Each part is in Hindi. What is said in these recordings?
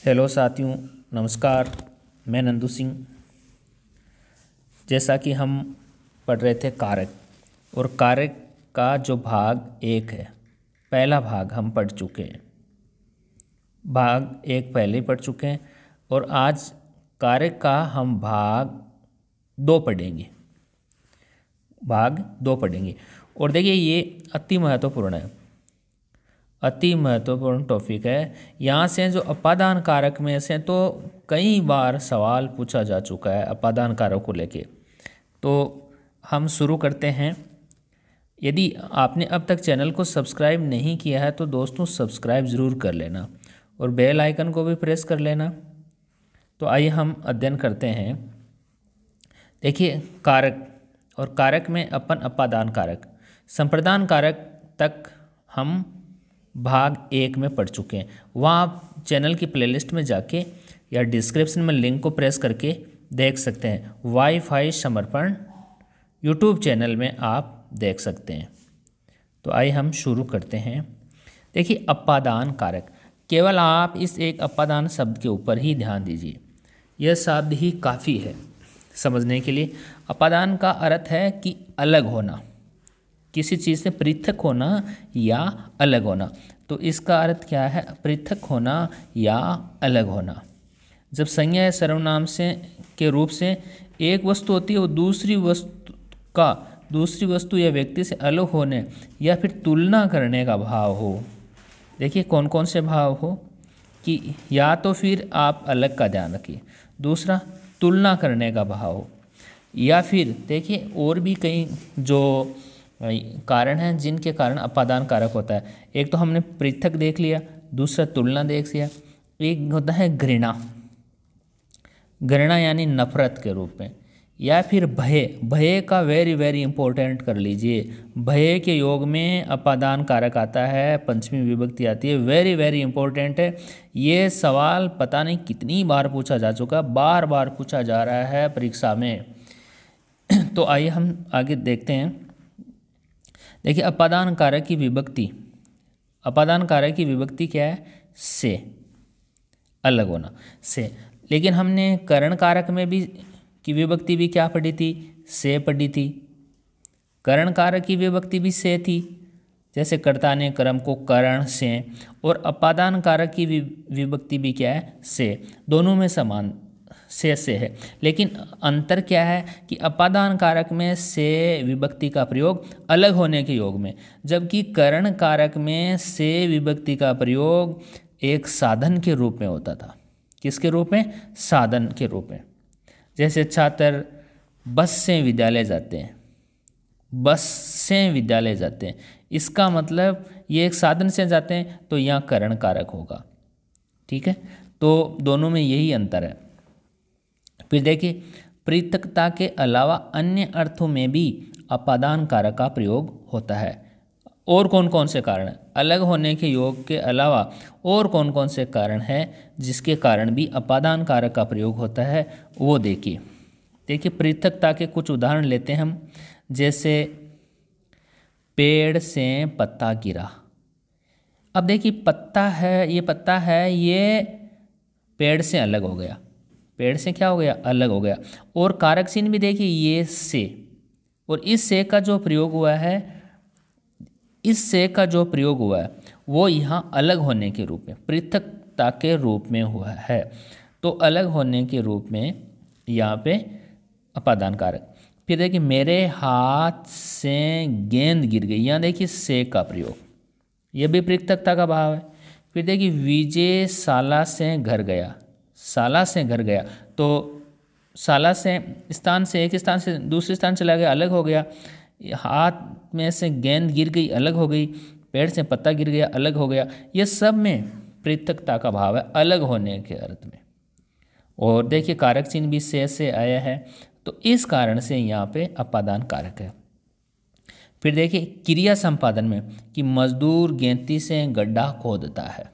हेलो साथियों, नमस्कार। मैं नंदू सिंह। जैसा कि हम पढ़ रहे थे कारक, और कारक का जो भाग एक है, पहला भाग हम पढ़ चुके हैं। भाग एक पहले ही पढ़ चुके हैं और आज कारक का हम भाग दो पढ़ेंगे। और देखिए, ये अति महत्वपूर्ण है, अति महत्वपूर्ण टॉपिक है। यहाँ से जो अपादान कारक में से तो कई बार सवाल पूछा जा चुका है अपादान कारक को लेके। तो हम शुरू करते हैं। यदि आपने अब तक चैनल को सब्सक्राइब नहीं किया है तो दोस्तों सब्सक्राइब ज़रूर कर लेना और बेल आइकन को भी प्रेस कर लेना। तो आइए हम अध्ययन करते हैं। देखिए, कारक और कारक में अपन अपादान कारक, संप्रदान कारक तक हम भाग एक में पढ़ चुके हैं। वहाँ आप चैनल की प्लेलिस्ट में जाके या डिस्क्रिप्शन में लिंक को प्रेस करके देख सकते हैं। वाईफाई समर्पण यूट्यूब चैनल में आप देख सकते हैं। तो आइए हम शुरू करते हैं। देखिए, अपादान कारक, केवल आप इस एक अपादान शब्द के ऊपर ही ध्यान दीजिए। यह शब्द ही काफ़ी है समझने के लिए। अपादान का अर्थ है कि अलग होना, किसी चीज़ से पृथक होना या अलग होना। तो इसका अर्थ क्या है? पृथक होना या अलग होना। जब संज्ञा या सर्वनाम से के रूप से एक वस्तु होती है और दूसरी वस्तु या व्यक्ति से अलग होने या फिर तुलना करने का भाव हो। देखिए कौन कौन से भाव हो कि या तो फिर आप अलग का ध्यान रखिए, दूसरा तुलना करने का भाव हो, या फिर देखिए और भी कई जो कारण हैं जिनके कारण अपादान कारक होता है। एक तो हमने पृथक देख लिया, दूसरा तुलना देख लिया, एक होता है घृणा यानी नफरत के रूप में, या फिर भय का वेरी इंपॉर्टेंट कर लीजिए। भय के योग में अपादान कारक आता है, पंचमी विभक्ति आती है, वेरी इंपॉर्टेंट है। ये सवाल पता नहीं कितनी बार पूछा जा चुका, बार पूछा जा रहा है परीक्षा में। तो आइए हम आगे देखते हैं। देखिए, अपादान कारक की विभक्ति, अपादान कारक की विभक्ति क्या है? से, अलग होना से। लेकिन हमने करण कारक में भी की विभक्ति भी क्या पढ़ी थी? से पढ़ी थी। करण कारक की विभक्ति भी से थी, जैसे कर्ता ने कर्म को करण से, और अपादान कारक की विभक्ति भी क्या है? से। दोनों में समान से है। लेकिन अंतर क्या है कि अपादान कारक में से विभक्ति का प्रयोग अलग होने के योग में, जबकि करण कारक में से विभक्ति का प्रयोग एक साधन के रूप में होता था। किसके रूप में? साधन के रूप में। जैसे छात्र बस से विद्यालय जाते हैं, बस से विद्यालय जाते हैं, इसका मतलब ये एक साधन से जाते हैं, तो यहाँ करण कारक होगा। ठीक है, तो दोनों में यही अंतर है। फिर देखिए, पृथकता के अलावा अन्य अर्थों में भी अपादान कारक का प्रयोग होता है। और कौन कौन से कारण हैं? अलग होने के योग के अलावा और कौन कौन से कारण हैं जिसके कारण भी अपादान कारक का प्रयोग होता है, वो देखिए पृथकता के कुछ उदाहरण लेते हैं हम। जैसे पेड़ से पत्ता गिरा। अब देखिए पत्ता है, ये पेड़ से अलग हो गया। पेड़ से क्या हो गया? अलग हो गया। और कारक चिन्ह भी देखिए, ये से, और इस से का जो प्रयोग हुआ है, वो यहाँ अलग होने के रूप में, पृथकता के रूप में हुआ है। तो अलग होने के रूप में यहाँ पे अपादान कारक। फिर देखिए, मेरे हाथ से गेंद गिर गई, यहाँ देखिए से का प्रयोग, यह भी पृथकता का भाव है। फिर देखिए, विजय शाला से घर गया, शाला से घर गया, तो शाला से स्थान से एक स्थान से दूसरे स्थान चला गया, अलग हो गया। हाथ में से गेंद गिर गई, अलग हो गई। पेड़ से पत्ता गिर गया, अलग हो गया। ये सब में पृथकता का भाव है, अलग होने के अर्थ में। और देखिए कारक चिन्ह भी से आया है, तो इस कारण से यहाँ पे अपादान कारक है। फिर देखिए, क्रिया संपादन में कि मजदूर गेंती से गड्ढा खोदता है।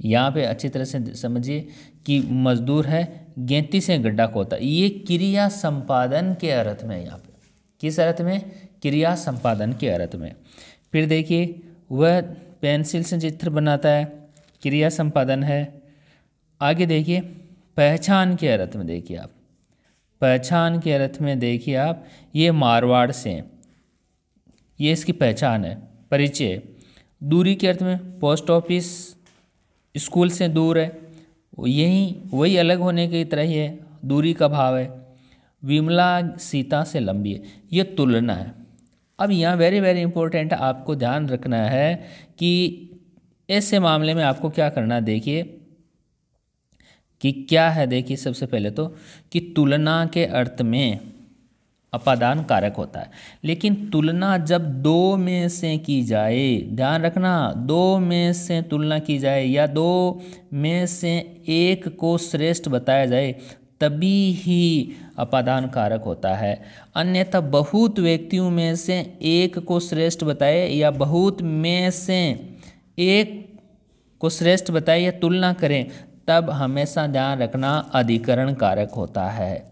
यहाँ पे अच्छी तरह से समझिए कि मजदूर है, गेंती से गड्ढा खोदता, ये क्रिया संपादन के अर्थ में। यहाँ पे किस अर्थ में? क्रिया संपादन के अर्थ में। फिर देखिए, वह पेंसिल से चित्र बनाता है, क्रिया संपादन है। आगे देखिए, पहचान के अर्थ में देखिए आप, पहचान के अर्थ में देखिए आप, ये मारवाड़ से हैं, ये इसकी पहचान है, परिचय। दूरी के अर्थ में पोस्ट ऑफिस स्कूल से दूर है, यही वही अलग होने की तरह ही है, दूरी का भाव है। विमला सीता से लंबी है, ये तुलना है। अब यहाँ वेरी वेरी इंपॉर्टेंट आपको ध्यान रखना है कि ऐसे मामले में आपको क्या करना है। देखिए कि क्या है, देखिए सबसे पहले तो कि तुलना के अर्थ में अपादान कारक होता है, लेकिन तुलना जब दो में से की जाए, ध्यान रखना, दो में से तुलना की जाए या दो में से एक को श्रेष्ठ बताया जाए तभी ही अपादान कारक होता है। अन्यथा बहुत व्यक्तियों में से एक को श्रेष्ठ बताए या बहुत में से एक को श्रेष्ठ बताए या तुलना करें, तब हमेशा ध्यान रखना अधिकरण कारक होता है।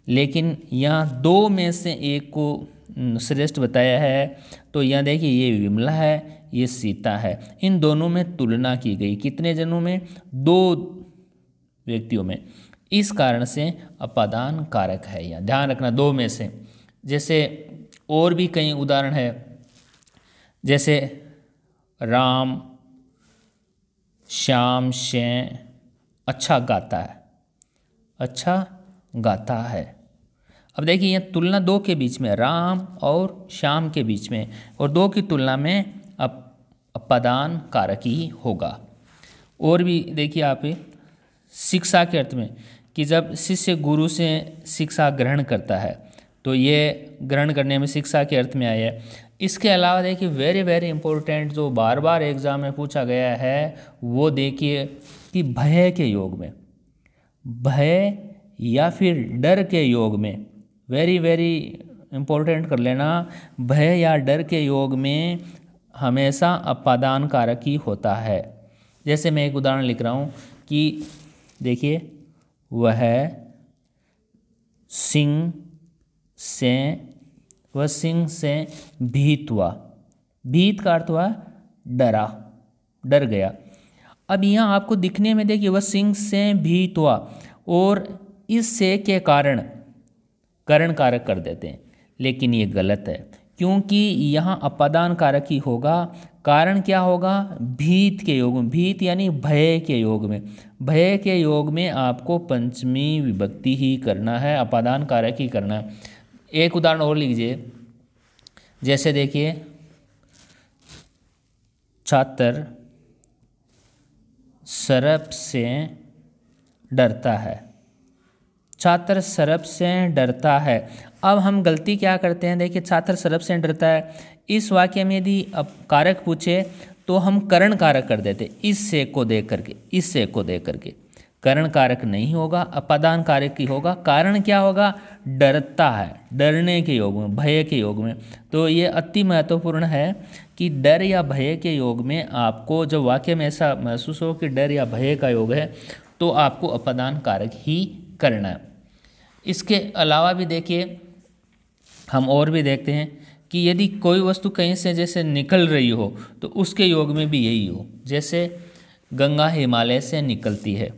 लेकिन यहाँ दो में से एक को श्रेष्ठ बताया है, तो यहाँ देखिए ये विमला है, ये सीता है, इन दोनों में तुलना की गई, कितने जनों में, दो व्यक्तियों में, इस कारण से अपादान कारक है। यहाँ ध्यान रखना दो में से। जैसे और भी कई उदाहरण है, जैसे राम श्याम से अच्छा गाता है, अच्छा गाता है। अब देखिए ये तुलना दो के बीच में, राम और श्याम के बीच में, और दो की तुलना में अपादान कारक ही होगा। और भी देखिए आप शिक्षा के अर्थ में कि जब शिष्य गुरु से शिक्षा ग्रहण करता है, तो ये ग्रहण करने में शिक्षा के अर्थ में आया है। इसके अलावा देखिए वेरी वेरी इंपॉर्टेंट जो बार बार एग्जाम में पूछा गया है, वो देखिए कि भय के योग में, भय या फिर डर के योग में, वेरी वेरी इंपॉर्टेंट कर लेना, भय या डर के योग में हमेशा अपादान कारक ही होता है। जैसे मैं एक उदाहरण लिख रहा हूँ कि देखिए, वह सिंह से भीत हुआ, भीत का अर्थ हुआ डरा, डर गया। अब यहाँ आपको दिखने में देखिए वह सिंह से भीत हुआ, और इससे के कारण करण कारक कर देते हैं, लेकिन ये गलत है, क्योंकि यहाँ अपादान कारक ही होगा। कारण क्या होगा, भीत के योग में, भीत यानी भय के योग में, भय के योग में आपको पंचमी विभक्ति ही करना है, अपादान कारक ही करना है। एक उदाहरण और लीजिए, जैसे देखिए छात्र सर्प से डरता है, छात्र सर्प से डरता है। अब हम गलती क्या करते हैं, देखिए छात्र सर्प से डरता है, इस वाक्य में यदि अब कारक पूछे तो हम करण कारक कर देते, इससे को दे करके, इससे को दे करके। करण कारक नहीं होगा, अपादान कारक ही होगा। कारण क्या होगा, डरता है, डरने के योग में, भय के योग में। तो ये अति महत्वपूर्ण है कि डर या भय के योग में आपको जब वाक्य में ऐसा महसूस हो कि डर या भय का योग है, तो आपको अपादान कारक ही करना है। इसके अलावा भी देखिए हम और भी देखते हैं कि यदि कोई वस्तु कहीं से जैसे निकल रही हो, तो उसके योग में भी यही हो। जैसे गंगा हिमालय से निकलती है,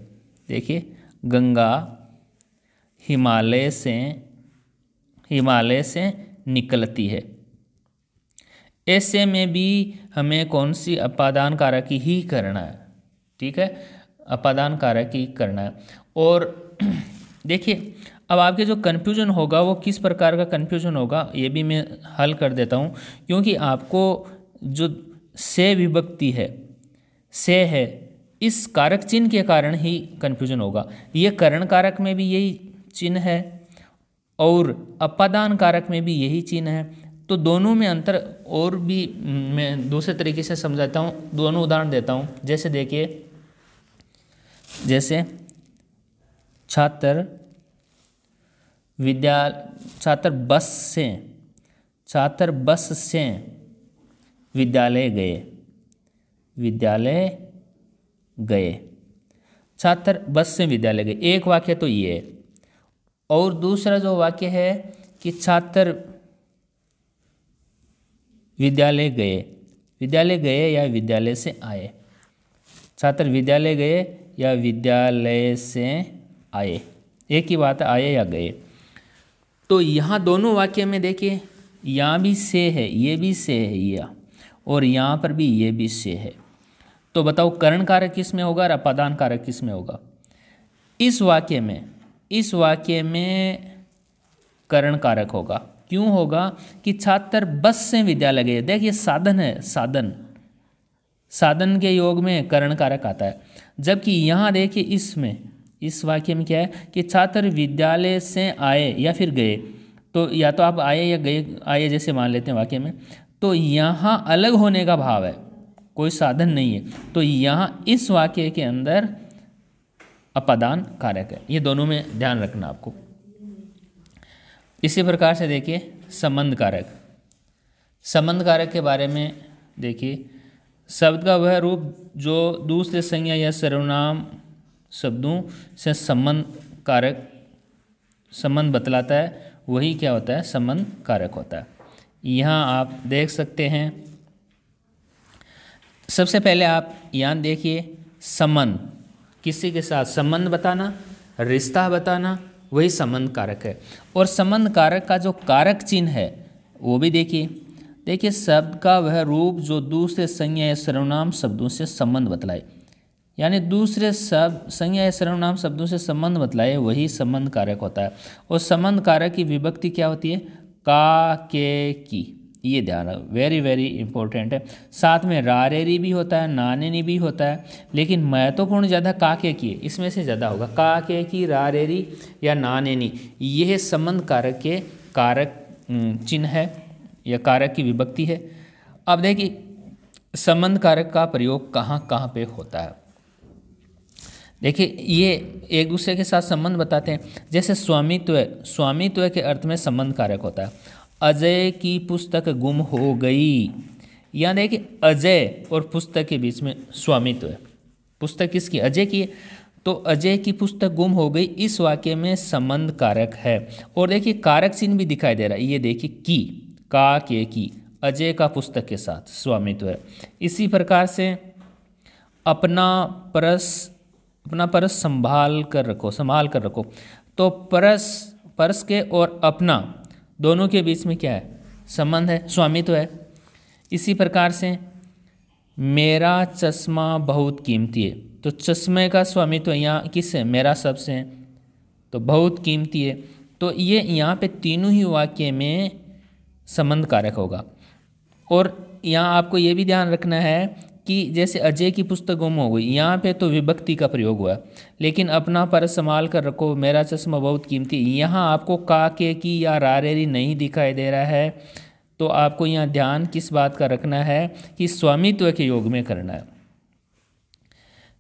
देखिए गंगा हिमालय से निकलती है, ऐसे में भी हमें कौन सी अपादान कारक ही करना है, ठीक है, अपादान कारक ही करना है। और देखिए अब आपके जो कन्फ्यूजन होगा वो किस प्रकार का कन्फ्यूजन होगा, ये भी मैं हल कर देता हूँ, क्योंकि आपको जो से विभक्ति है, से है, इस कारक चिन्ह के कारण ही कन्फ्यूजन होगा। ये करण कारक में भी यही चिन्ह है और अपादान कारक में भी यही चिन्ह है, तो दोनों में अंतर और भी मैं दूसरे तरीके से समझाता हूँ, दोनों उदाहरण देता हूँ। जैसे देखिए, जैसे छात्र बस से विद्यालय गए, छात्र बस से विद्यालय गए, एक वाक्य तो ये है। और दूसरा जो वाक्य है कि छात्र विद्यालय गए या विद्यालय से आए, छात्र विद्यालय गए या विद्यालय से आए, एक ही बात है, आए या गए। तो यहाँ दोनों वाक्य में देखिए, यहाँ भी से है, ये भी से है, या और यहाँ पर भी ये भी से है। तो बताओ करण कारक किस में होगा और अपादान कारक किस में होगा? इस वाक्य में करण कारक होगा। क्यों होगा? कि छात्र बस से विद्यालय गए। देखिए साधन है, साधन के योग में करण कारक आता है। जबकि यहाँ देखिए इस वाक्य में क्या है कि छात्र विद्यालय से आए या फिर गए। तो या तो आप आए या गए, आए जैसे मान लेते हैं वाक्य में, तो यहाँ अलग होने का भाव है, कोई साधन नहीं है। तो यहाँ इस वाक्य के अंदर अपादान कारक है। ये दोनों में ध्यान रखना आपको। इसी प्रकार से देखिए संबंध कारक के बारे में देखिए, शब्द का वह रूप जो दूसरे संज्ञा या सर्वनाम शब्दों से संबंध बतलाता है, वही क्या होता है? संबंध कारक होता है। यहाँ आप देख सकते हैं, सबसे पहले आप यहाँ देखिए संबंध, किसी के साथ संबंध बताना, रिश्ता बताना, वही संबंध कारक है। और संबंध कारक का जो कारक चिन्ह है वो भी देखिए शब्द का वह रूप जो दूसरे संज्ञा या सर्वनाम शब्दों से संबंध बतलाए, यानी दूसरे संज्ञा या सर्वनाम शब्दों से संबंध बतलाए, वही संबंध कारक होता है। और संबंध कारक की विभक्ति क्या होती है? का, के, की। ये ध्यान रखो, वेरी वेरी इंपॉर्टेंट है। साथ में रारेरी भी होता है, नानेनी भी होता है, लेकिन महत्वपूर्ण ज़्यादा का, के, की, इसमें से ज़्यादा होगा। का, के, की, रारेरी या नानेनी, यह संबंध कारक के कारक चिन्ह है या कारक की विभक्ति है। अब देखिए संबंध कारक का प्रयोग कहाँ कहाँ पे होता है। देखिए ये एक दूसरे के साथ संबंध बताते हैं। जैसे स्वामित्व के अर्थ में संबंध कारक होता है। अजय की पुस्तक गुम हो गई, यहाँ देखिए अजय और पुस्तक के बीच में स्वामित्व है। पुस्तक किसकी? अजय की है। तो अजय की पुस्तक गुम हो गई, इस वाक्य में संबंध कारक है। और देखिए कारक चिन्ह भी दिखाई दे रहा है, ये देखिए की, का, के, की, अजय का पुस्तक के साथ स्वामित्व है। इसी प्रकार से अपना परस संभाल कर रखो। तो परस के और अपना दोनों के बीच में क्या है? संबंध है, स्वामित्व है। इसी प्रकार से मेरा चश्मा बहुत कीमती है, तो चश्मे का स्वामित्व यहाँ किससे? मेरा शब्द से है, तो बहुत कीमती है। तो ये यहाँ पे तीनों ही वाक्य में संबंध कारक होगा। और यहाँ आपको ये भी ध्यान रखना है कि जैसे अजय की पुस्तक गुम हो गई, यहाँ पे तो विभक्ति का प्रयोग हुआ, लेकिन अपना परस संभाल कर रखो, मेरा चश्मा बहुत कीमती, यहाँ आपको का, के, की या रारेरी नहीं दिखाई दे रहा है। तो आपको यहाँ ध्यान किस बात का रखना है कि स्वामित्व के योग में करना है।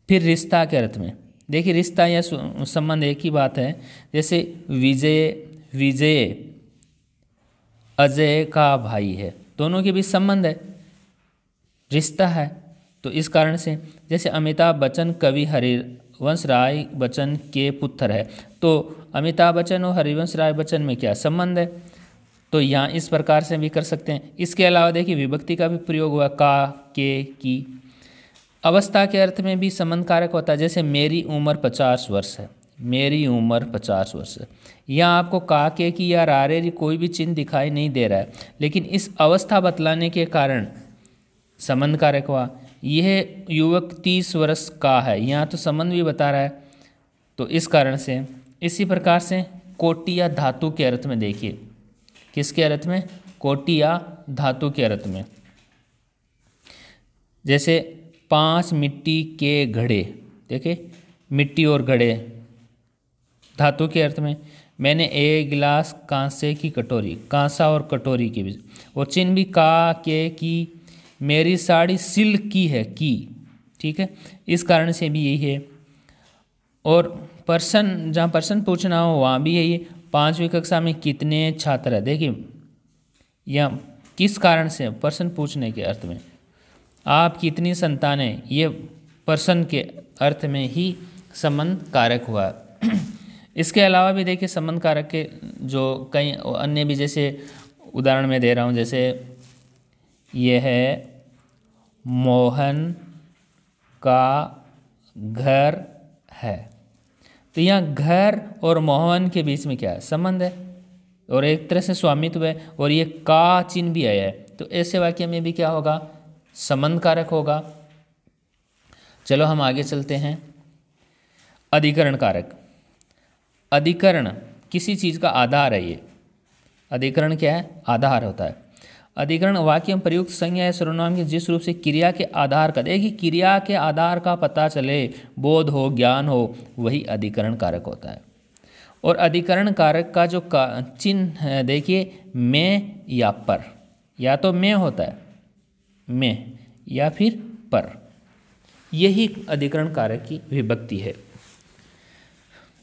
फिर रिश्ता के अर्थ में देखिए, रिश्ता या संबंध एक ही बात है। जैसे विजय अजय का भाई है, दोनों के बीच संबंध है, रिश्ता है। तो इस कारण से जैसे अमिताभ बच्चन कवि हरिवंश राय बच्चन के पुत्र है, तो अमिताभ बच्चन और हरिवंश राय बच्चन में क्या संबंध है? तो यहाँ इस प्रकार से भी कर सकते हैं। इसके अलावा देखिए विभक्ति का भी प्रयोग हुआ, का, के, की। अवस्था के अर्थ में भी संबंध कारक होता है। जैसे मेरी उम्र 50 वर्ष है, मेरी उम्र 50 वर्ष है, यहाँ आपको का, के, की या रारेरी कोई भी चिन्ह दिखाई नहीं दे रहा है, लेकिन इस अवस्था बतलाने के कारण संबंध कारक हुआ। यह युवक 30 वर्ष का है, यहाँ तो संबंध भी बता रहा है, तो इस कारण से। इसी प्रकार से कोटि या धातु के अर्थ में देखिए, किसके अर्थ में? कोटि या धातु के अर्थ में। जैसे 5 मिट्टी के घड़े, देखिए मिट्टी और घड़े धातु के अर्थ में। मैंने 1 गिलास कांसे की कटोरी, कांसा और कटोरी के बीच, और चिन्ह भी का, के, की। मेरी साड़ी सिल्क की है, की, ठीक है, इस कारण से भी यही है। और पर्सन, जहाँ पर्सन पूछना हो वहाँ भी यही है। 5वीं कक्षा में कितने छात्र हैं, देखिए यहाँ किस कारण से? पर्सन पूछने के अर्थ में। आप कितनी संतानें, ये पर्सन के अर्थ में ही संबंध कारक हुआ। इसके अलावा भी देखिए संबंध कारक के जो कई अन्य भी, जैसे उदाहरण में दे रहा हूँ, जैसे ये है मोहन का घर है। तो यहाँ घर और मोहन के बीच में क्या है, संबंध है और एक तरह से स्वामित्व है, और ये का चिन्ह भी आया है, तो ऐसे वाक्य में भी क्या होगा, संबंध कारक होगा। चलो हम आगे चलते हैं। अधिकरण कारक। अधिकरण किसी चीज़ का आधार है। ये अधिकरण क्या है, आधार होता है। अधिकरण वाक्य में प्रयुक्त संज्ञा या सर्वनाम की जिस रूप से क्रिया के आधार का, देखिए क्रिया के आधार का पता चले, बोध हो, ज्ञान हो, वही अधिकरण कारक होता है। और अधिकरण कारक का जो चिन्ह है, देखिए में या पर, या तो में होता है, में, या फिर पर, यही अधिकरण कारक की विभक्ति है।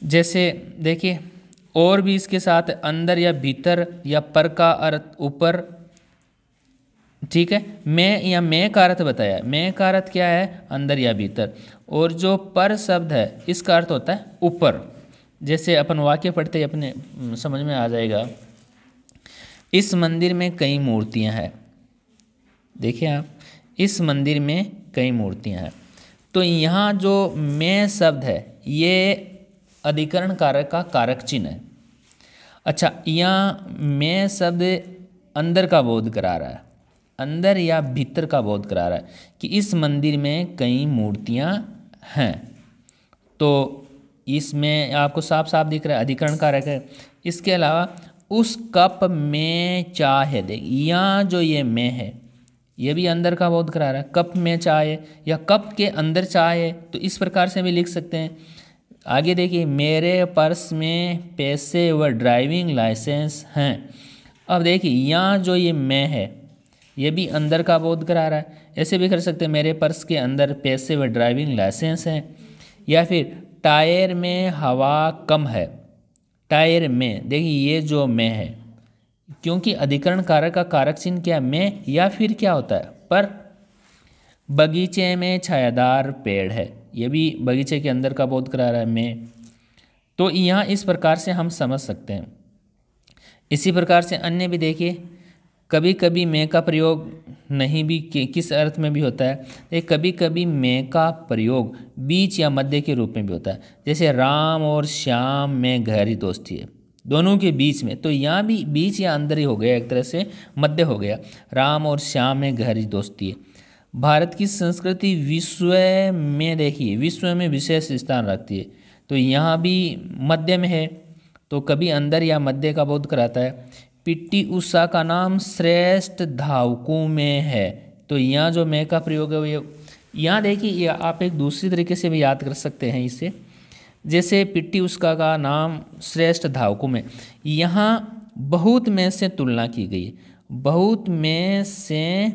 जैसे देखिए और भी इसके साथ अंदर या भीतर या पर का अर्थ ऊपर, ठीक है। मैं या मैं का अर्थ बताया, मैं का अर्थ क्या है, अंदर या भीतर, और जो पर शब्द है इसका अर्थ होता है ऊपर। जैसे अपन वाक्य पढ़ते ही अपने समझ में आ जाएगा। इस मंदिर में कई मूर्तियां हैं। देखिए आप, इस मंदिर में कई मूर्तियां हैं। तो यहाँ जो मैं शब्द है ये अधिकरण कारक का कारक चिन्ह है। अच्छा, यहाँ मैं शब्द अंदर का बोध करा रहा है, अंदर या भीतर का बोध करा रहा है कि इस मंदिर में कई मूर्तियाँ हैं। तो इसमें आपको साफ साफ दिख रहा है अधिकरण कारक है। इसके अलावा उस कप में चाय है, देख यहाँ जो ये में है ये भी अंदर का बोध करा रहा है। कप में चाय है या कप के अंदर चाय है, तो इस प्रकार से भी लिख सकते हैं। आगे देखिए, मेरे पर्स में पैसे व ड्राइविंग लाइसेंस हैं। अब देखिए यहाँ जो ये मैं है ये भी अंदर का बोध करा रहा है। ऐसे भी कर सकते हैं, मेरे पर्स के अंदर पैसे व ड्राइविंग लाइसेंस हैं। या फिर टायर में हवा कम है, टायर में, देखिए ये जो मैं है, क्योंकि अधिकरण कारक का कारक चिन्ह क्या है, में, या फिर क्या होता है, पर। बगीचे में छायादार पेड़ है, ये भी बगीचे के अंदर का बोध करा रहा है में। तो यहाँ इस प्रकार से हम समझ सकते हैं। इसी प्रकार से अन्य भी देखिए, कभी कभी में का प्रयोग नहीं भी किस अर्थ में भी होता है, कभी कभी में का प्रयोग बीच या मध्य के रूप में भी होता है। जैसे राम और श्याम में गहरी दोस्ती है, दोनों के बीच में, तो यहाँ भी बीच या अंदर ही हो गया, एक तरह से मध्य हो गया। राम और श्याम में गहरी दोस्ती है। भारत की संस्कृति विश्व में, देखिए विश्व में विशेष स्थान रखती है, तो यहाँ भी मध्य में है, तो कभी अंदर या मध्य का बोध कराता है। पीटी उषा का नाम श्रेष्ठ धावकों में है, तो यहाँ जो मैं का प्रयोग है वो यहाँ देखिए, ये आप एक दूसरी तरीके से भी याद कर सकते हैं इसे। जैसे पीटी उषा का नाम श्रेष्ठ धावकों में, यहाँ बहुत में से तुलना की गई, बहुत में से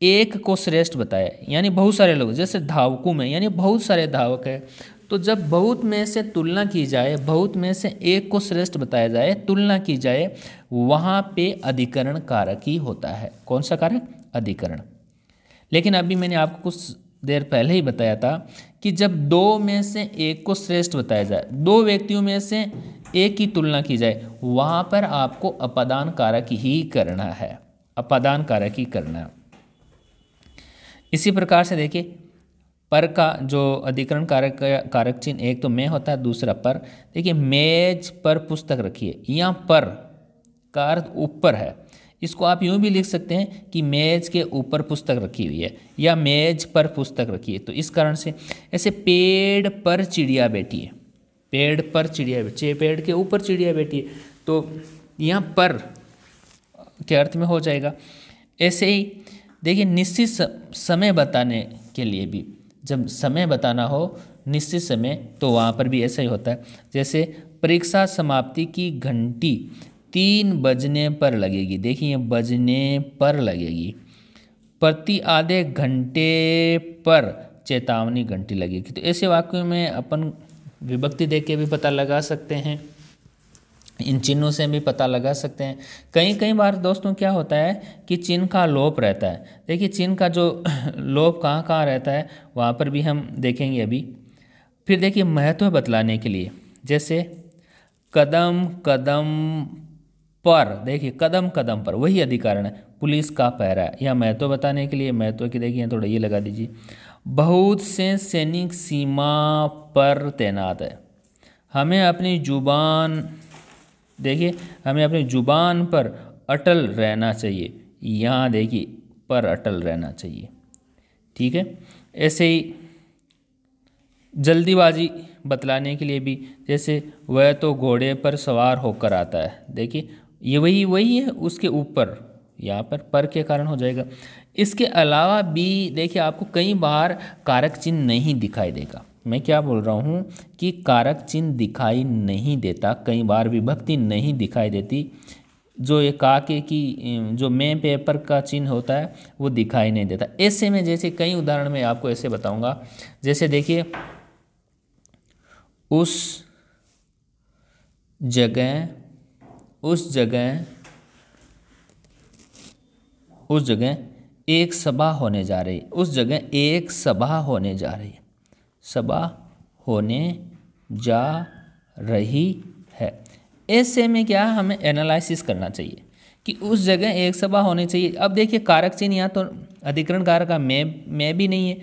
एक को श्रेष्ठ बताया, यानी बहुत सारे लोग, जैसे धावकों में यानी बहुत सारे धावक है। तो जब बहुत में से तुलना की जाए, बहुत में से एक को श्रेष्ठ बताया जाए, तुलना की जाए, वहाँ पे अधिकरण कारक ही होता है। कौन सा कारक? अधिकरण। लेकिन अभी मैंने आपको कुछ देर पहले ही बताया था कि जब दो में से एक को श्रेष्ठ बताया जाए, दो व्यक्तियों में से एक की तुलना की जाए, वहाँ पर आपको अपादान कारक ही करना है, अपादान कारक ही करना है। इसी प्रकार से देखिए, पर का जो अधिकरण कारक चिन्ह, एक तो में होता है, दूसरा पर। देखिए मेज पर पुस्तक रखी है, यहाँ पर का अर्थ ऊपर है। इसको आप यूँ भी लिख सकते हैं कि मेज के ऊपर पुस्तक रखी हुई है या मेज पर पुस्तक रखी है। तो इस कारण से ऐसे पेड़ पर चिड़िया बैठी है, पेड़ पर चिड़िया बैठी है, पेड़ के ऊपर चिड़िया बैठी है, तो यहाँ पर के अर्थ में हो जाएगा। ऐसे ही देखिए, निश्चित समय बताने के लिए भी, जब समय बताना हो निश्चित समय, तो वहाँ पर भी ऐसा ही होता है। जैसे परीक्षा समाप्ति की घंटी 3 बजने पर लगेगी, देखिए बजने पर लगेगी। प्रति आधे घंटे पर चेतावनी घंटी लगेगी। तो ऐसे वाक्यों में अपन विभक्ति देख के भी पता लगा सकते हैं, इन चिन्हों से भी पता लगा सकते हैं। कई बार दोस्तों क्या होता है कि चिन्ह का लोप रहता है। देखिए चिन्ह का जो लोप कहाँ कहाँ रहता है वहाँ पर भी हम देखेंगे अभी। फिर देखिए महत्व बतलाने के लिए, जैसे कदम कदम पर, देखिए कदम कदम पर वही अधिकरण है। पुलिस का पहरा, या महत्व बताने के लिए, महत्व की देखिए थोड़ा ये लगा दीजिए। बहुत से सैनिक सीमा पर तैनात है। हमें अपनी जुबान, देखिए हमें अपनी जुबान पर अटल रहना चाहिए। यहाँ देखिए पर अटल रहना चाहिए, ठीक है। ऐसे ही जल्दीबाजी बतलाने के लिए भी, जैसे वह तो घोड़े पर सवार होकर आता है, देखिए ये वही है, उसके ऊपर यहाँ पर के कारण हो जाएगा। इसके अलावा भी देखिए आपको कई बार कारक चिन्ह नहीं दिखाई देगा। मैं क्या बोल रहा हूँ कि कारक चिन्ह दिखाई नहीं देता, कई बार विभक्ति नहीं दिखाई देती। जो ये काके की जो मैं पेपर का चिन्ह होता है वो दिखाई नहीं देता। ऐसे में जैसे कई उदाहरण मैं आपको ऐसे बताऊंगा, जैसे देखिए उस जगह एक सभा होने जा रही, उस जगह एक सभा होने जा रही है, सभा होने जा रही है। ऐसे में क्या हमें एनालिसिस करना चाहिए कि उस जगह एक सभा होनी चाहिए। अब देखिए कारक चिन्ह यहाँ तो अधिकरण कारक का मैं भी नहीं है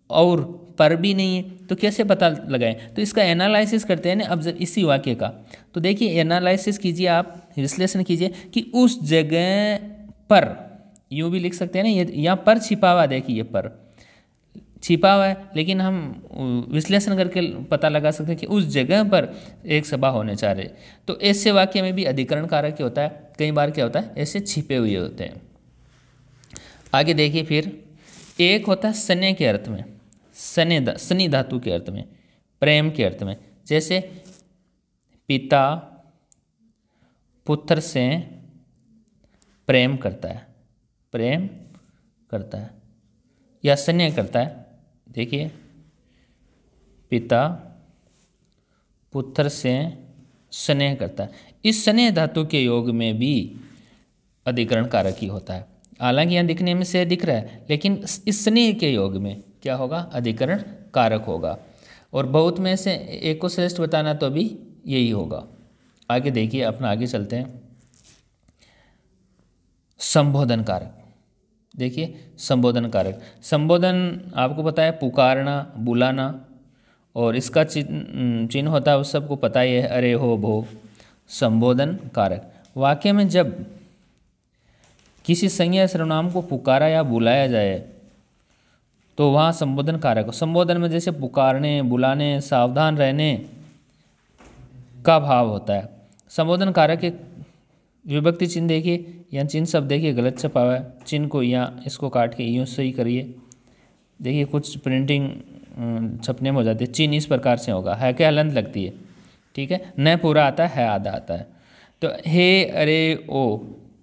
और पर भी नहीं है, तो कैसे पता लगाएं? तो इसका एनालिसिस करते हैं ना अब इसी वाक्य का। तो देखिए एनालिसिस कीजिए, आप विश्लेषण कीजिए कि उस जगह पर, यूँ भी लिख सकते हैं ना, ये यहाँ पर छिपा हुआ, देखिए ये पर छिपा हुआ है, लेकिन हम विश्लेषण करके पता लगा सकते हैं कि उस जगह पर एक सभा होने जा रही। तो ऐसे वाक्य में भी अधिकरण कारक क्या होता है, कई बार क्या होता है ऐसे छिपे हुए होते हैं। आगे देखिए फिर एक होता है सने के अर्थ में, सनी धातु के अर्थ में, प्रेम के अर्थ में, जैसे पिता पुत्र से प्रेम करता है या स्नेह करता है। देखिए पिता पुत्र से स्नेह करता है, इस स्नेह धातु के योग में भी अधिकरण कारक ही होता है। हालांकि यहाँ दिखने में से दिख रहा है, लेकिन इस स्नेह के योग में क्या होगा, अधिकरण कारक होगा। और बहुत में से एक को श्रेष्ठ बताना तो भी यही होगा। आगे देखिए, अपना आगे चलते हैं। संबोधन कारक, देखिए संबोधन कारक, संबोधन आपको पता है पुकारना, बुलाना, और इसका चिन्ह होता है, उस सबको पता ही है, अरे हो भो। संबोधन कारक वाक्य में जब किसी संज्ञा सर्वनाम को पुकारा या बुलाया जाए तो वहाँ संबोधन कारक। संबोधन में जैसे पुकारने, बुलाने, सावधान रहने का भाव होता है। संबोधन कारक के विभक्ति चिन्ह देखिए, यहाँ चिन्ह सब देखिए गलत छपा हुआ है, चिन्ह को यहाँ इसको काट के यूँ सही करिए। देखिए कुछ प्रिंटिंग छपने में हो जाती है, चिन्ह इस प्रकार से होगा, है क्या हलंत लगती है, ठीक है, न पूरा आता है आधा आता है। तो हे, अरे, ओ,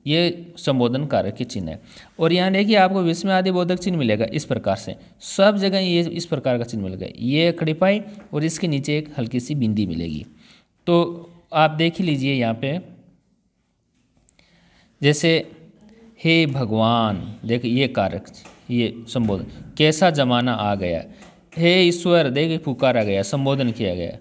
ये संबोधन कारक के चिन्ह है। और यहाँ देखिए आपको विस्मय आदि बोधक चिन्ह मिलेगा इस प्रकार से, सब जगह ये इस प्रकार का चिन्ह मिलेगा, ये खड़ीपाई और इसके नीचे एक हल्की सी बिंदी मिलेगी। तो आप देख ही लीजिए यहाँ पे, जैसे हे भगवान, देखिए ये कारक, ये संबोधन, कैसा जमाना आ गया, हे ईश्वर, देखिए पुकारा गया, संबोधन किया गया।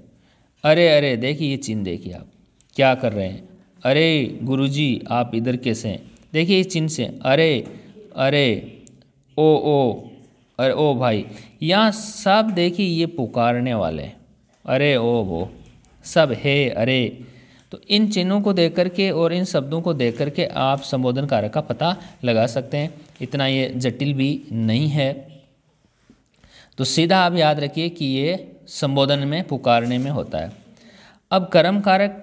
अरे अरे, देखिए ये चिन्ह देखिए आप क्या कर रहे हैं, अरे गुरुजी आप इधर कैसे हैं, देखिए इस चिन्ह से, अरे अरे, ओ, अरे ओ भाई, यहाँ सब देखिए ये पुकारने वाले, अरे ओ वो सब है, अरे। तो इन चिन्हों को देख करके और इन शब्दों को देख करके आप संबोधन कारक का पता लगा सकते हैं, इतना ये जटिल भी नहीं है। तो सीधा आप याद रखिए कि ये संबोधन में, पुकारने में होता है। अब कर्म कारक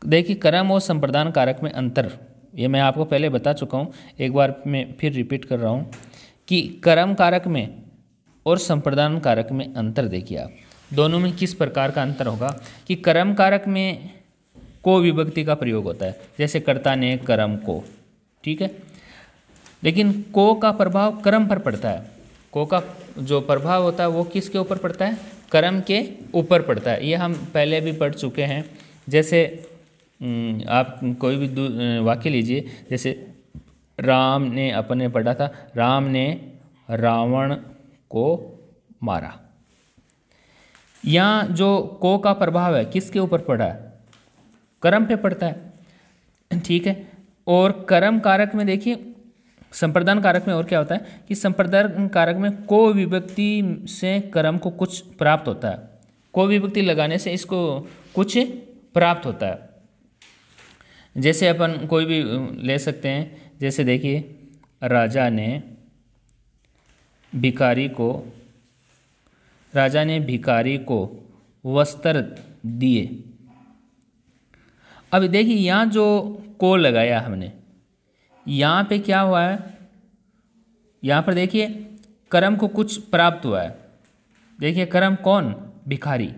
देखिए, कर्म और संप्रदान कारक में अंतर, ये मैं आपको पहले बता चुका हूँ, एक बार मैं फिर रिपीट कर रहा हूँ कि कर्म कारक में और संप्रदान कारक में अंतर देखिए आप, दोनों में किस प्रकार का अंतर होगा कि कर्म कारक में को विभक्ति का प्रयोग होता है, जैसे कर्ता ने कर्म को, ठीक है, लेकिन को का प्रभाव कर्म पर पड़ता है, को का जो प्रभाव होता है वो किसके ऊपर पड़ता है, कर्म के ऊपर पड़ता है। ये हम पहले भी पढ़ चुके हैं। जैसे आप कोई भी वाक्य लीजिए, जैसे राम ने, अपने पढ़ा था, राम ने रावण को मारा, यहाँ जो को का प्रभाव है किसके ऊपर पड़ा है, कर्म पे पड़ता है, ठीक है। और कर्म कारक में देखिए संप्रदान कारक में और क्या होता है कि संप्रदान कारक में को विभक्ति से कर्म को कुछ प्राप्त होता है, को विभक्ति लगाने से इसको कुछ प्राप्त होता है। जैसे अपन कोई भी ले सकते हैं, जैसे देखिए राजा ने भिखारी को वस्त्र दिए। अब देखिए यहाँ जो को लगाया हमने, यहाँ पे क्या हुआ है, यहाँ पर देखिए कर्म को कुछ प्राप्त हुआ है। देखिए कर्म कौन, भिखारी,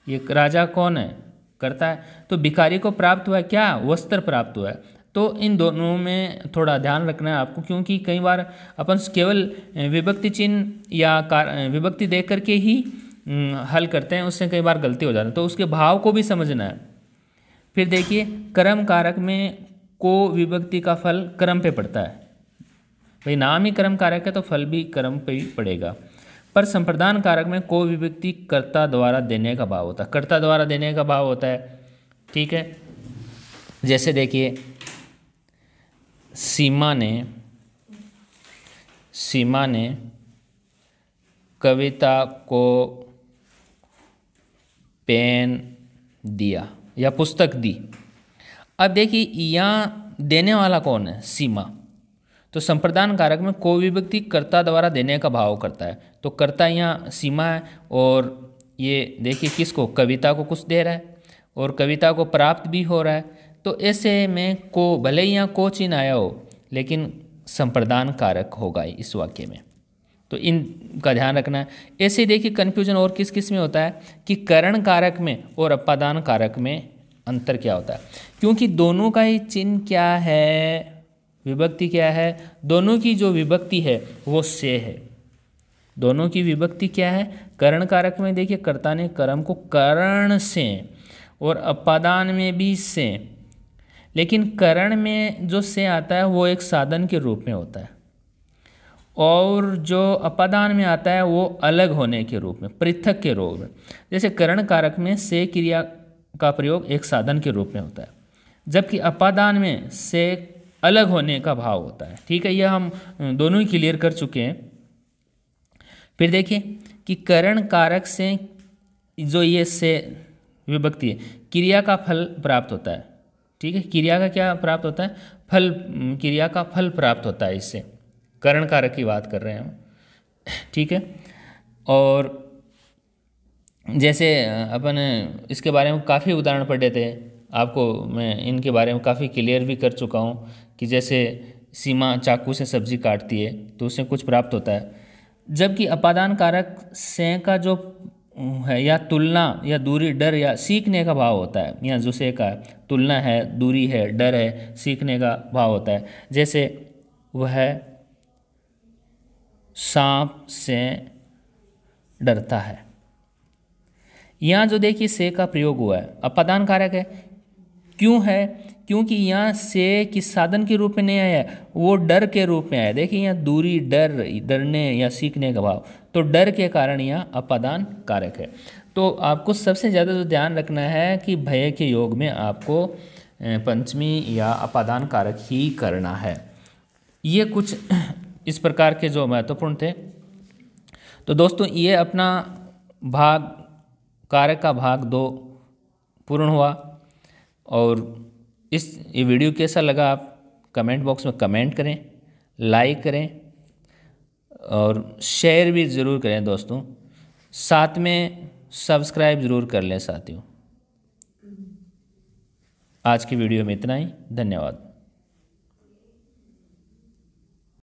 ये राजा कौन है, करता है, तो भिखारी को प्राप्त हुआ है क्या, वस्त्र प्राप्त हुआ है। तो इन दोनों में थोड़ा ध्यान रखना है आपको, क्योंकि कई बार अपन केवल विभक्ति चिन्ह या विभक्ति देख करके ही हल करते हैं, उससे कई बार गलती हो जाती है, तो उसके भाव को भी समझना है। फिर देखिए कर्म कारक में को विभक्ति का फल कर्म पे पड़ता है, भाई नाम ही कर्म कारक है तो फल भी कर्म पे ही पड़ेगा। पर संप्रदान कारक में को विभक्ति कर्ता द्वारा देने का भाव होता है, कर्ता द्वारा देने का भाव होता है, ठीक है। जैसे देखिए सीमा ने कविता को पेन दिया या पुस्तक दी। अब देखिए यहाँ देने वाला कौन है, सीमा, तो संप्रदान कारक में को विभक्ति कर्ता द्वारा देने का भाव करता है, तो कर्ता यहाँ सीमा है, और ये देखिए किसको, कविता को कुछ दे रहा है और कविता को प्राप्त भी हो रहा है। तो ऐसे में को भले ही यहाँ को चिन्ह आया हो, लेकिन संप्रदान कारक होगा इस वाक्य में, तो इनका ध्यान रखना है। ऐसे देखिए कन्फ्यूजन और किस किस में होता है कि करण कारक में और अपादान कारक में अंतर क्या होता है, क्योंकि दोनों का ही चिन्ह क्या है, विभक्ति क्या है, दोनों की जो विभक्ति है वो से है। दोनों की विभक्ति क्या है, करण कारक में देखिए कर्ता ने कर्म को करण से, और अपादान में भी से, लेकिन करण में जो से आता है वो एक साधन के रूप में होता है, और जो अपादान में आता है वो अलग होने के रूप में, पृथक के रूप में। जैसे करण कारक में से क्रिया का प्रयोग एक साधन के रूप में होता है, जबकि अपादान में से अलग होने का भाव होता है, ठीक है। यह हम दोनों ही क्लियर कर चुके हैं। फिर देखिए कि करण कारक से जो ये से विभक्ति है, क्रिया का फल प्राप्त होता है, ठीक है। क्रिया का क्या प्राप्त होता है, फल, क्रिया का फल प्राप्त होता है, इससे करण कारक की बात कर रहे हैं हम, ठीक है। और जैसे अपन इसके बारे में काफ़ी उदाहरण पढ़े थे, आपको मैं इनके बारे में काफ़ी क्लियर भी कर चुका हूँ कि जैसे सीमा चाकू से सब्जी काटती है तो उससे कुछ प्राप्त होता है, जबकि अपादान कारक से का जो है या तुलना या दूरी, डर या सीखने का भाव होता है। यहाँ जो से का तुलना है, दूरी है, डर है, सीखने का भाव होता है। जैसे वह सांप से डरता है, यहाँ जो देखिए से का प्रयोग हुआ है अपादान कारक है, क्यों है, क्योंकि यहाँ से किस साधन के रूप में नहीं आया, वो डर के रूप में आया। देखिए यहाँ दूरी, डर, डरने या सीखने का भाव, तो डर के कारण यहाँ अपादान कारक है। तो आपको सबसे ज़्यादा जो ध्यान रखना है कि भय के योग में आपको पंचमी या अपादान कारक ही करना है। ये कुछ इस प्रकार के जो महत्वपूर्ण थे। तो दोस्तों ये अपना भाग कारक का भाग 2 पूर्ण हुआ, और ये वीडियो कैसा लगा आप कमेंट बॉक्स में कमेंट करें, लाइक करें और शेयर भी ज़रूर करें दोस्तों, साथ में सब्सक्राइब ज़रूर कर लें साथियों। आज की वीडियो में इतना ही, धन्यवाद।